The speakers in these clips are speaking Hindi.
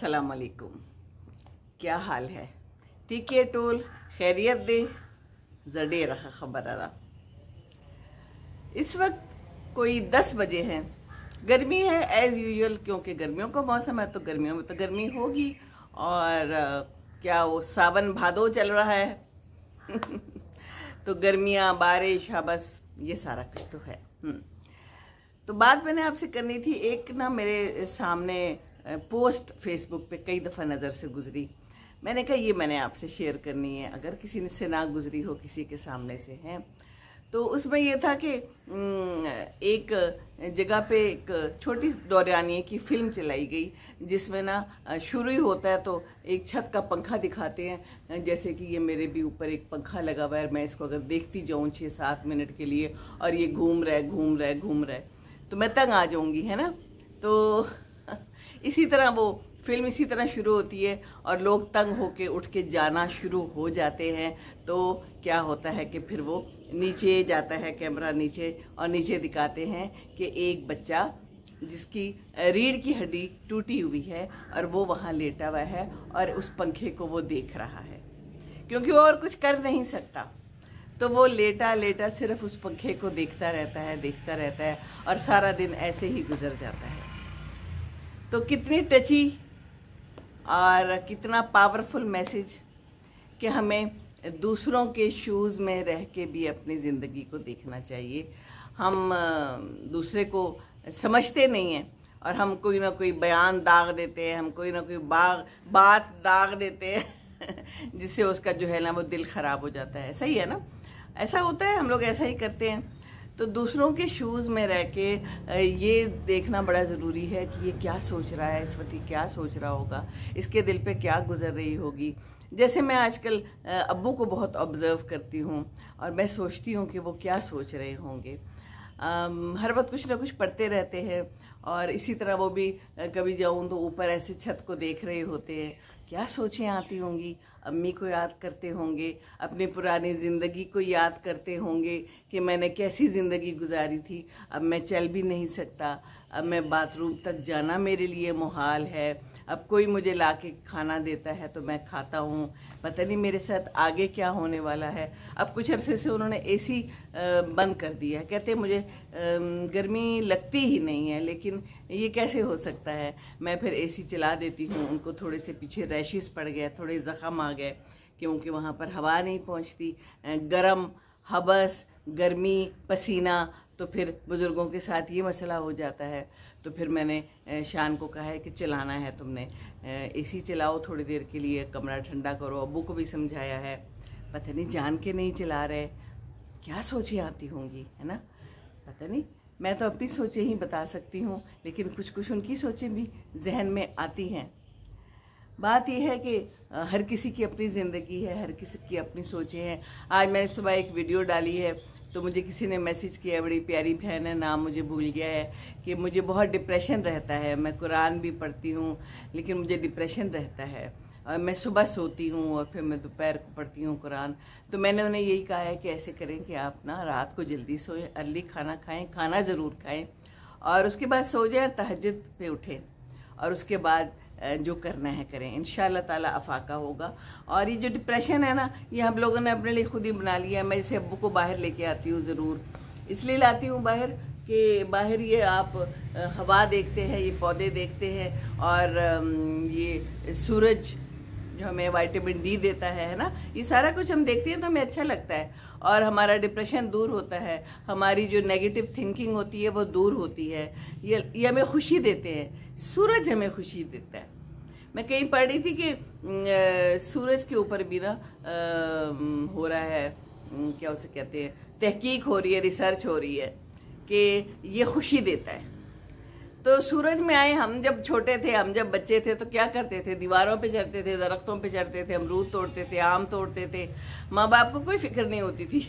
अस्सलाम वालेकुम। क्या हाल है? ठीक है टोल खैरियत दे जडे रखा खबर अदा। इस वक्त कोई 10 बजे हैं। गर्मी है एज़ यूजुअल, क्योंकि गर्मियों का मौसम है तो गर्मियों में तो गर्मी होगी। और क्या वो सावन भादो चल रहा है तो गर्मियाँ बारिश बस ये सारा कुछ तो है। तो बात मैंने आपसे करनी थी। एक ना मेरे सामने पोस्ट फेसबुक पे कई दफ़ा नज़र से गुजरी। मैंने कहा ये मैंने आपसे शेयर करनी है, अगर किसी से ना गुजरी हो, किसी के सामने से है। तो उसमें ये था कि एक जगह पे एक छोटी दौरानिये की फ़िल्म चलाई गई, जिसमें ना शुरू ही होता है तो एक छत का पंखा दिखाते हैं, जैसे कि ये मेरे भी ऊपर एक पंखा लगा हुआ है, मैं इसको अगर देखती जाऊँ 6-7 मिनट के लिए और ये घूम रहा है तो मैं तंग आ जाऊँगी, है ना। तो इसी तरह वो फिल्म इसी तरह शुरू होती है और लोग तंग होके उठ के जाना शुरू हो जाते हैं। तो क्या होता है कि फिर वो नीचे जाता है कैमरा नीचे, और नीचे दिखाते हैं कि एक बच्चा जिसकी रीढ़ की हड्डी टूटी हुई है और वो वहाँ लेटा हुआ है और उस पंखे को वो देख रहा है, क्योंकि वो और कुछ कर नहीं सकता। तो वो लेटा लेटा सिर्फ उस पंखे को देखता रहता है और सारा दिन ऐसे ही गुजर जाता है। तो कितनी टची और कितना पावरफुल मैसेज कि हमें दूसरों के शूज़ में रह के भी अपनी ज़िंदगी को देखना चाहिए। हम दूसरे को समझते नहीं हैं और हम कोई ना कोई बयान दाग देते हैं, हम कोई ना कोई बात दाग देते हैं जिससे उसका जो है ना वो दिल ख़राब हो जाता है। सही है ना, ऐसा होता है, हम लोग ऐसा ही करते हैं। तो दूसरों के शूज़ में रह के ये देखना बड़ा ज़रूरी है कि ये क्या सोच रहा है, इस वक्त क्या सोच रहा होगा, इसके दिल पे क्या गुज़र रही होगी। जैसे मैं आजकल अब्बू को बहुत ऑब्ज़र्व करती हूँ और मैं सोचती हूँ कि वो क्या सोच रहे होंगे। हर वक्त कुछ ना कुछ पढ़ते रहते हैं और इसी तरह वो भी कभी जाऊँ तो ऊपर ऐसे छत को देख रहे होते हैं। क्या सोचें आती होंगी, अम्मी को याद करते होंगे, अपनी पुरानी ज़िंदगी को याद करते होंगे कि मैंने कैसी ज़िंदगी गुजारी थी, अब मैं चल भी नहीं सकता, अब मैं बाथरूम तक जाना मेरे लिए मुहाल है, अब कोई मुझे लाके खाना देता है तो मैं खाता हूँ, पता नहीं मेरे साथ आगे क्या होने वाला है। अब कुछ अरसे से उन्होंने एसी बंद कर दिया है, कहते मुझे गर्मी लगती ही नहीं है, लेकिन ये कैसे हो सकता है। मैं फिर एसी चला देती हूँ, उनको थोड़े से पीछे रैशेस पड़ गए, थोड़े ज़ख़म आ गए, क्योंकि वहाँ पर हवा नहीं पहुँचती, गरम हबस गर्मी पसीना, तो फिर बुज़ुर्गों के साथ ये मसला हो जाता है। तो फिर मैंने शान को कहा है कि चलाना है तुमने एसी चलाओ थोड़ी देर के लिए, कमरा ठंडा करो। अब्बू को भी समझाया है, पता नहीं जान के नहीं चला रहे, क्या सोचें आती होंगी, है ना, पता नहीं। मैं तो अपनी सोचें ही बता सकती हूँ, लेकिन कुछ कुछ उनकी सोचें भी जहन में आती हैं। बात यह है कि हर किसी की अपनी ज़िंदगी है, हर किसी की अपनी सोचें हैं। आज मैंने सुबह एक वीडियो डाली है तो मुझे किसी ने मैसेज किया, बड़ी प्यारी बहन है, नाम मुझे भूल गया है, कि मुझे बहुत डिप्रेशन रहता है, मैं कुरान भी पढ़ती हूँ लेकिन मुझे डिप्रेशन रहता है, और मैं सुबह सोती हूँ और फिर मैं दोपहर को पढ़ती हूँ कुरान। तो मैंने उन्हें यही कहा है कि ऐसे करें कि आप ना रात को जल्दी सोएं, अर्ली खाना खाएँ, खाना ज़रूर खाएँ, और उसके बाद सो जाएं, तहज्जुद पे उठें और उसके बाद जो करना है करें, इंशाअल्लाह ताला अफाका होगा। और ये जो डिप्रेशन है ना, ये हम लोगों ने अपने लिए खुद ही बना लिया है। मैं जैसे अब्बू को बाहर लेके आती हूँ, ज़रूर इसलिए लाती हूँ बाहर कि बाहर ये आप हवा देखते हैं, ये पौधे देखते हैं, और ये सूरज जो हमें विटामिन डी देता है ना, ये सारा कुछ हम देखते हैं तो हमें अच्छा लगता है और हमारा डिप्रेशन दूर होता है, हमारी जो नेगेटिव थिंकिंग होती है वो दूर होती है। ये हमें खुशी देते हैं, सूरज हमें खुशी देता है। मैं कहीं पढ़ रही थी कि सूरज के ऊपर भी ना हो रहा है, क्या उसे कहते हैं, तहकीक हो रही है, रिसर्च हो रही है कि ये खुशी देता है। तो सूरज में आए, हम जब छोटे थे, हम जब बच्चे थे तो क्या करते थे, दीवारों पे चढ़ते थे, दरख्तों पे चढ़ते थे, अमरूद तोड़ते थे, आम तोड़ते थे। माँ बाप को कोई फिक्र नहीं होती थी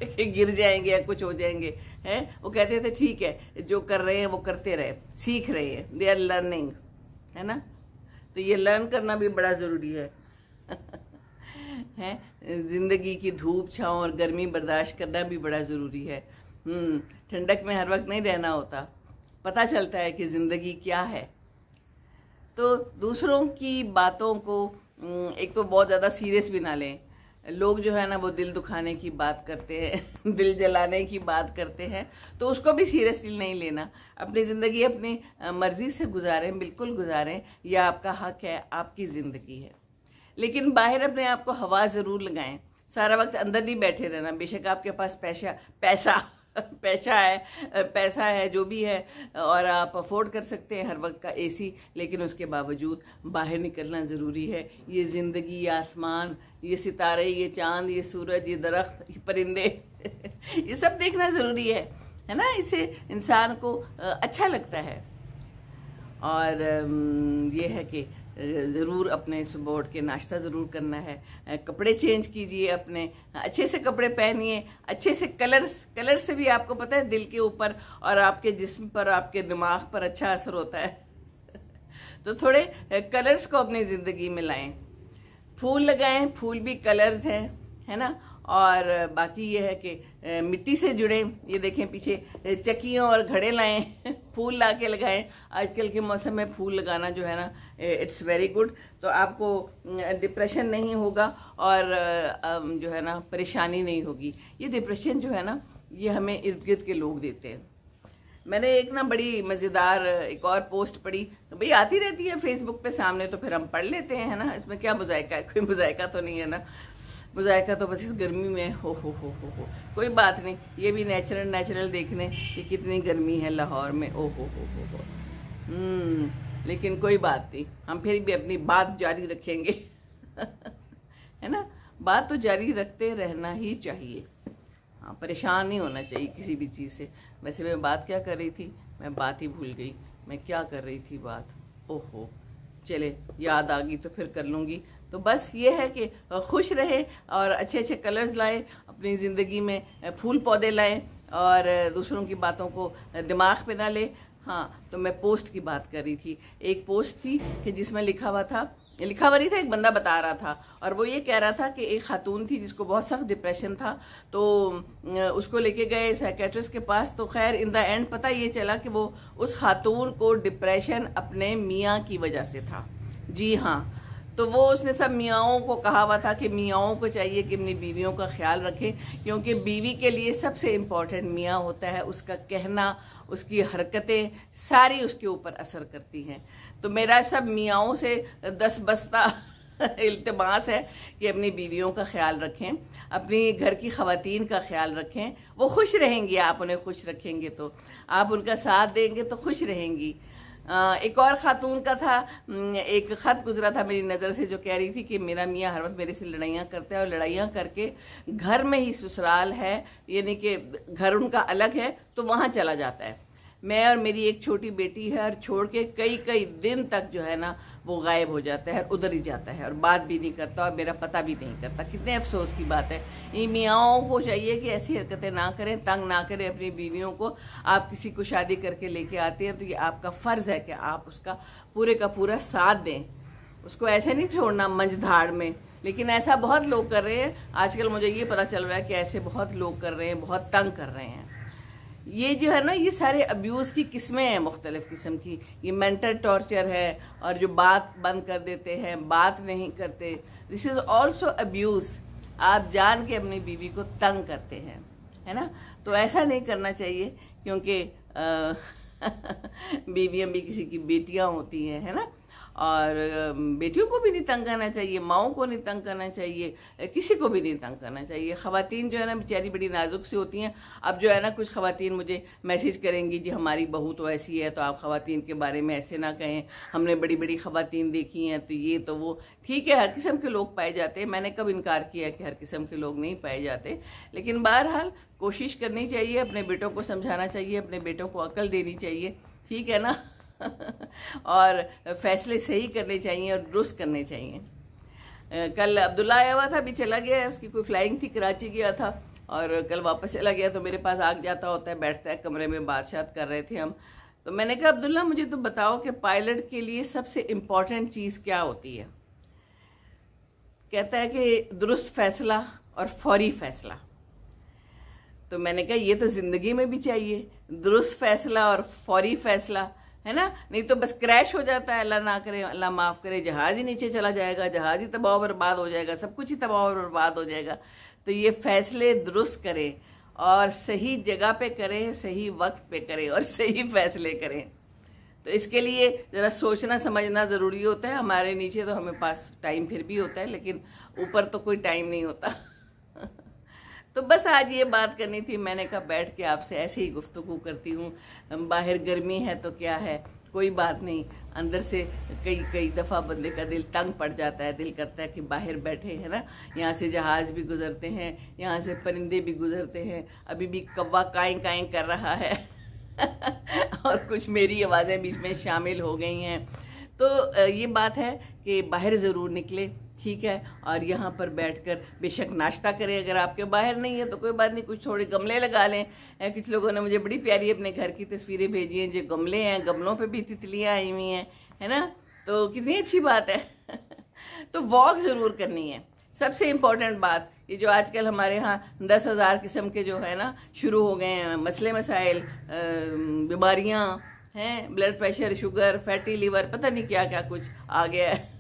कि गिर जाएंगे या कुछ हो जाएंगे, हैं। वो कहते थे ठीक है, जो कर रहे हैं वो करते रहे, सीख रहे हैं, दे आर लर्निंग, है ना। तो ये लर्न करना भी बड़ा ज़रूरी है हैं। ज़िंदगी की धूप छाँव और गर्मी बर्दाश्त करना भी बड़ा ज़रूरी है। ठंडक में हर वक्त नहीं रहना होता, पता चलता है कि ज़िंदगी क्या है। तो दूसरों की बातों को एक तो बहुत ज़्यादा सीरियस भी ना लें। लोग जो है ना वो दिल दुखाने की बात करते हैं, दिल जलाने की बात करते हैं, तो उसको भी सीरियसली नहीं लेना। अपनी ज़िंदगी अपनी मर्ज़ी से गुजारें, बिल्कुल गुजारें, यह आपका हक है, आपकी ज़िंदगी है। लेकिन बाहर अपने आप को हवा ज़रूर लगाएं, सारा वक्त अंदर नहीं बैठे रहना। बेशक आपके पास पैसा है जो भी है, और आप अफोर्ड कर सकते हैं हर वक्त का एसी, लेकिन उसके बावजूद बाहर निकलना ज़रूरी है। ये ज़िंदगी, ये आसमान, ये सितारे, ये चाँद, ये सूरज, ये दरख्त, ये परिंदे ये सब देखना ज़रूरी है ना। इससे इंसान को अच्छा लगता है। और ये है कि ज़रूर अपने सुबह उठ के नाश्ता ज़रूर करना है, कपड़े चेंज कीजिए, अपने अच्छे से कपड़े पहनिए, अच्छे से कलर से भी आपको पता है दिल के ऊपर और आपके जिस्म पर, आपके दिमाग पर अच्छा असर होता है तो थोड़े कलर्स को अपनी ज़िंदगी में लाएं, फूल लगाएं, फूल भी कलर्स हैं, है ना। और बाकी ये है कि मिट्टी से जुड़ें। ये देखें पीछे चक्कियाँ और घड़े लाएं फूल ला के लगाएं। आजकल के मौसम में फूल लगाना जो है ना, इट्स वेरी गुड। तो आपको डिप्रेशन नहीं होगा और जो है ना परेशानी नहीं होगी। ये डिप्रेशन जो है ना, ये हमें इर्द गिर्द के लोग देते हैं। मैंने एक ना बड़ी मज़ेदार एक और पोस्ट पढ़ी, भाई आती रहती है फेसबुक पे सामने, तो फिर हम पढ़ लेते हैं, है ना। इसमें क्या मुज़ायका है? कोई मुज़ायका तो नहीं है ना। मुज़ायका तो बस इस गर्मी में हो कोई बात नहीं। ये भी नेचुरल देखने कि कितनी गर्मी है लाहौर में, ओ हो लेकिन कोई बात नहीं, हम फिर भी अपनी बात जारी रखेंगे है ना। बात तो जारी रखते रहना ही चाहिए। हाँ, परेशान नहीं होना चाहिए किसी भी चीज़ से। वैसे मैं बात क्या कर रही थी, मैं बात ही भूल गई। मैं क्या कर रही थी बात, ओहो, चले याद आ गई तो फिर कर लूँगी। तो बस ये है कि खुश रहें और अच्छे अच्छे कलर्स लाएं अपनी ज़िंदगी में, फूल पौधे लाएं और दूसरों की बातों को दिमाग पे ना लें। हाँ, तो मैं पोस्ट की बात कर रही थी। एक पोस्ट थी कि जिसमें लिखा हुआ नहीं था, एक बंदा बता रहा था, और वो ये कह रहा था कि एक खातून थी जिसको बहुत सख्त डिप्रेशन था, तो उसको लेके गए साइकेट्रिस्ट के पास। तो खैर इन द एंड पता ये चला कि वो उस खातून को डिप्रेशन अपने मियाँ की वजह से था। जी हाँ, तो वो उसने सब मियाँओं को कहा हुआ था कि मियाँओं को चाहिए कि अपनी बीवियों का ख्याल रखें, क्योंकि बीवी के लिए सबसे इम्पॉर्टेंट मियाँ होता है। उसका कहना, उसकी हरकतें सारी उसके ऊपर असर करती हैं। तो मेरा सब मियाँओं से 10 बस्ता इल्तिमास है कि अपनी बीवियों का ख्याल रखें, अपनी घर की ख़वातीन का ख्याल रखें। वो खुश रहेंगी, आप उन्हें खुश रखेंगे तो, आप उनका साथ देंगे तो खुश रहेंगी। एक और ख़ातून का था, एक ख़त गुजरा था मेरी नज़र से, जो कह रही थी कि मेरा मियाँ हर वक्त मेरे से लड़ाइयाँ करता है, और लड़ाइयाँ करके घर में ही ससुराल है, यानी कि घर उनका अलग है, तो वहाँ चला जाता है। मैं और मेरी एक छोटी बेटी है, और छोड़ के कई दिन तक जो है ना वो गायब हो जाता है, और उधर ही जाता है, और बात भी नहीं करता, और मेरा पता भी नहीं करता। कितने अफसोस की बात है। इन मियाँओं को चाहिए कि ऐसी हरकतें ना करें, तंग ना करें अपनी बीवियों को। आप किसी को शादी करके लेके आते हैं तो ये आपका फ़र्ज़ है कि आप उसका पूरे का पूरा साथ दें, उसको ऐसे नहीं छोड़ना मंझधाड़ में। लेकिन ऐसा बहुत लोग कर रहे हैं आजकल, मुझे ये पता चल रहा है कि ऐसे बहुत लोग कर रहे हैं, बहुत तंग कर रहे हैं। ये जो है ना, ये सारे अब्यूज़ की किस्में हैं मुख्तलिफ़ किस्म की। ये मेंटल टॉर्चर है, और जो बात बंद कर देते हैं, बात नहीं करते, दिस इज़ ऑल्सो अब्यूज़। आप जान के अपनी बीवी को तंग करते हैं, है ना। तो ऐसा नहीं करना चाहिए, क्योंकि बीवियाँ भी किसी की बेटियाँ होती हैं, है ना। और बेटियों को भी नहीं तंग करना चाहिए, माओं को नहीं तंग करना चाहिए, किसी को भी नहीं तंग करना चाहिए। ख़वातीन जो है ना बेचारी बड़ी नाजुक सी होती हैं। अब जो है ना कुछ ख़वातीन मुझे मैसेज करेंगी, जी हमारी बहू तो ऐसी है, तो आप ख़वातीन के बारे में ऐसे ना कहें, हमने बड़ी बड़ी ख़वातीन देखी हैं, तो ये तो वो। ठीक है, हर किस्म के लोग पाए जाते हैं, मैंने कब इनकार किया कि हर किस्म के लोग नहीं पाए जाते। लेकिन बहरहाल कोशिश करनी चाहिए, अपने बेटों को समझाना चाहिए, अपने बेटों को अक्ल देनी चाहिए, ठीक है ना और फैसले सही करने चाहिए और दुरुस्त करने चाहिए। कल अब्दुल्ला आया हुआ था, अभी चला गया है, उसकी कोई फ्लाइंग थी, कराची गया था, और कल वापस चला गया। तो मेरे पास आग जाता होता है, बैठता है कमरे में, बातचीत कर रहे थे हम। तो मैंने कहा अब्दुल्ला मुझे तो बताओ कि पायलट के लिए सबसे इम्पॉर्टेंट चीज़ क्या होती है। कहता है कि दुरुस्त फैसला और फौरी फैसला। तो मैंने कहा ये तो ज़िंदगी में भी चाहिए, दुरुस्त फैसला और फौरी फैसला। है ना। नहीं तो बस क्रैश हो जाता है, अल्लाह ना करे, अल्लाह माफ़ करे, जहाज़ ही नीचे चला जाएगा, जहाज़ ही तबाह बर्बाद हो जाएगा, सब कुछ ही तबाह बर्बाद हो जाएगा। तो ये फ़ैसले दुरुस्त करें और सही जगह पे करें, सही वक्त पे करें और सही फ़ैसले करें। तो इसके लिए ज़रा सोचना समझना ज़रूरी होता है। हमारे नीचे तो हमें पास टाइम फिर भी होता है, लेकिन ऊपर तो कोई टाइम नहीं होता। तो बस आज ये बात करनी थी, मैंने कहा बैठ के आपसे ऐसे ही गुफ्तगू करती हूँ। बाहर गर्मी है तो क्या है, कोई बात नहीं, अंदर से कई दफ़ा बंदे का दिल तंग पड़ जाता है, दिल करता है कि बाहर बैठे, है ना। यहाँ से जहाज़ भी गुज़रते हैं, यहाँ से परिंदे भी गुज़रते हैं, अभी भी कौवा काएं काएं कर रहा है और कुछ मेरी आवाज़ें बीच में शामिल हो गई हैं। तो ये बात है कि बाहर ज़रूर निकले, ठीक है, और यहाँ पर बैठकर बेशक नाश्ता करें। अगर आपके बाहर नहीं है तो कोई बात नहीं, कुछ थोड़े गमले लगा लें। कुछ लोगों ने मुझे बड़ी प्यारी अपने घर की तस्वीरें भेजी हैं, जो गमले हैं, गमलों पे भी तितलियाँ आई हुई हैं, है ना। तो कितनी अच्छी बात है। तो वॉक ज़रूर करनी है। सबसे इम्पोर्टेंट बात, ये जो आजकल हमारे यहाँ 10,000 किस्म के जो है ना शुरू हो गए हैं मसले मसाइल, बीमारियाँ हैं, blood pressure, sugar, fatty liver, पता नहीं क्या क्या कुछ आ गया है।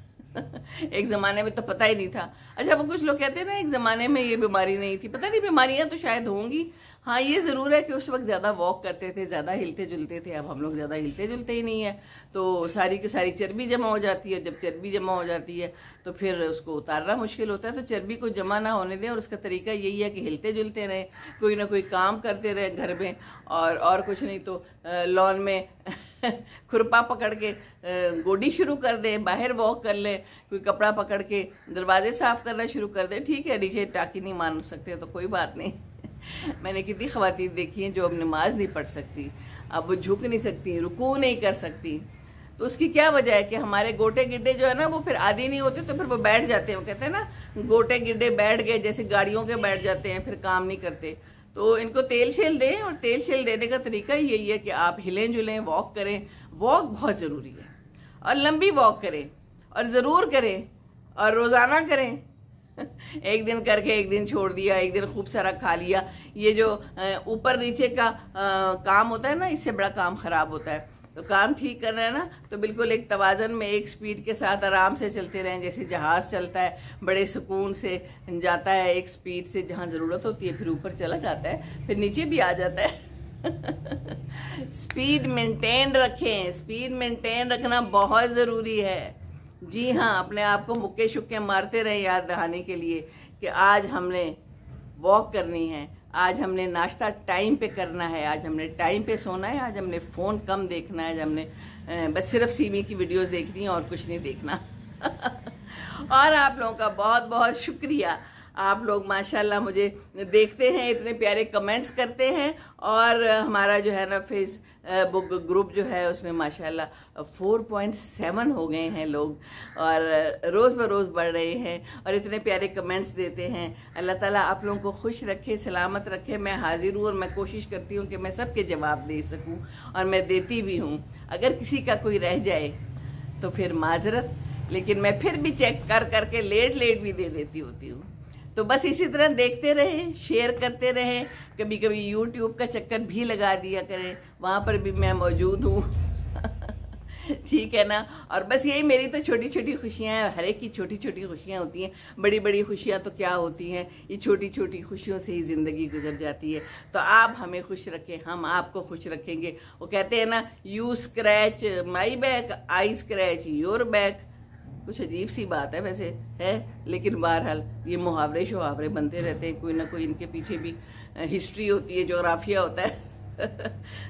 एक ज़माने में तो पता ही नहीं था। अच्छा, वो कुछ लोग कहते हैं ना एक ज़माने में ये बीमारी नहीं थी, पता नहीं, बीमारियां तो शायद होंगी। हाँ, ये ज़रूर है कि उस वक्त ज़्यादा वॉक करते थे, ज़्यादा हिलते जुलते थे। अब हम लोग ज़्यादा हिलते जुलते ही नहीं है, तो सारी की सारी चर्बी जमा हो जाती है। जब चर्बी जमा हो जाती है तो फिर उसको उतारना मुश्किल होता है। तो चर्बी को जमा ना होने दें, और उसका तरीका यही है कि हिलते जुलते रहें, कोई ना कोई काम करते रहें घर में, और कुछ नहीं तो लॉन में खुरपा पकड़ के गोडी शुरू कर दें, बाहर वॉक कर लें, कोई कपड़ा पकड़ के दरवाजे साफ करना शुरू कर दें। ठीक है, नीचे टाकी नहीं मान सकते तो कोई बात नहीं। मैंने कितनी ख़वातीन देखी हैं जो अब नमाज नहीं पढ़ सकती, अब वो झुक नहीं सकती, रुकू नहीं कर सकती। तो उसकी क्या वजह है कि हमारे गोटे गिड्डे जो है ना वो फिर आदी नहीं होते, तो फिर वो बैठ जाते हैं। वो कहते हैं ना गोटे गिड्डे बैठ गए, जैसे गाड़ियों के बैठ जाते हैं, फिर काम नहीं करते। तो इनको तेल शेल दें, और तेल शेल देने का तरीका यही है कि आप हिलें जुलें, वॉक करें। वॉक बहुत ज़रूरी है, और लंबी वॉक करें, और ज़रूर करें, और रोज़ाना करें। एक दिन करके एक दिन छोड़ दिया, एक दिन खूब सारा खा लिया, ये जो ऊपर नीचे का काम होता है ना, इससे बड़ा काम ख़राब होता है। तो काम ठीक करना है ना, तो बिल्कुल एक तवाज़न में, एक स्पीड के साथ आराम से चलते रहें, जैसे जहाज़ चलता है, बड़े सुकून से जाता है, एक स्पीड से, जहाँ ज़रूरत होती है फिर ऊपर चला जाता है, फिर नीचे भी आ जाता है। स्पीड मेंटेन रखें, स्पीड मेंटेन रखना बहुत ज़रूरी है। जी हाँ, अपने आप को मुक्के शुक्के मारते रहे याद दहाने के लिए कि आज हमने वॉक करनी है, आज हमने नाश्ता टाइम पे करना है, आज हमने टाइम पे सोना है, आज हमने फ़ोन कम देखना है, आज हमने बस सिर्फ सीमी की वीडियोस देखनी है और कुछ नहीं देखना। और आप लोगों का बहुत बहुत शुक्रिया, आप लोग माशाल्लाह मुझे देखते हैं, इतने प्यारे कमेंट्स करते हैं, और हमारा जो है ना फेसबुक ग्रुप जो है उसमें माशाल्लाह 4.7 हो गए हैं लोग, और रोज़ बरोज़ बढ़ रहे हैं, और इतने प्यारे कमेंट्स देते हैं। अल्लाह ताला आप लोगों को खुश रखे, सलामत रखे। मैं हाजिर हूँ और मैं कोशिश करती हूँ कि मैं सबके जवाब दे सकूँ, और मैं देती भी हूँ। अगर किसी का कोई रह जाए तो फिर माजरत, लेकिन मैं फिर भी चेक कर करके लेट भी दे देती होती हूँ। तो बस इसी तरह देखते रहें, शेयर करते रहें, कभी कभी YouTube का चक्कर भी लगा दिया करें, वहाँ पर भी मैं मौजूद हूँ। ठीक है ना। और बस यही मेरी तो छोटी छोटी खुशियाँ हैं, हर एक की छोटी छोटी खुशियाँ होती हैं। बड़ी बड़ी खुशियाँ तो क्या होती हैं, ये छोटी छोटी खुशियों से ही ज़िंदगी गुजर जाती है। तो आप हमें खुश रखें, हम आपको खुश रखेंगे। वो कहते हैं ना, you scratch my back, I scratch your back. कुछ अजीब सी बात है वैसे है, लेकिन बहरहाल ये मुहावरे शुहावरे बनते रहते हैं, कोई ना कोई इनके पीछे भी हिस्ट्री होती है, जोग्राफिया होता है।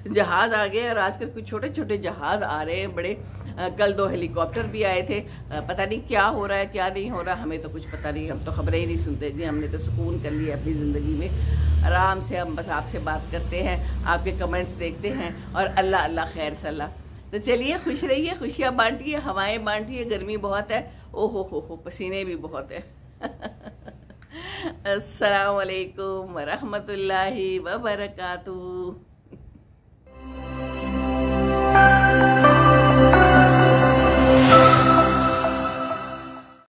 जहाज़ आ गए, और आजकल कुछ छोटे छोटे जहाज़ आ रहे हैं बड़े। कल 2 हेलीकॉप्टर भी आए थे। पता नहीं क्या हो रहा है क्या नहीं हो रहा, हमें तो कुछ पता नहीं, हम तो खबरें ही नहीं सुनते जी। हमने तो सुकून कर लिया अपनी ज़िंदगी में, आराम से हम बस आपसे बात करते हैं, आपके कमेंट्स देखते हैं, और अल्लाह अल्लाह खैर सलाह। तो चलिए, खुश रहिए, खुशियाँ बांटिए, हवाएं बांटिए। गर्मी बहुत है, ओहो हो पसीने भी बहुत है। अस्सलाम वालेकुम वरहमतुल्लाहि वबरकातुहू।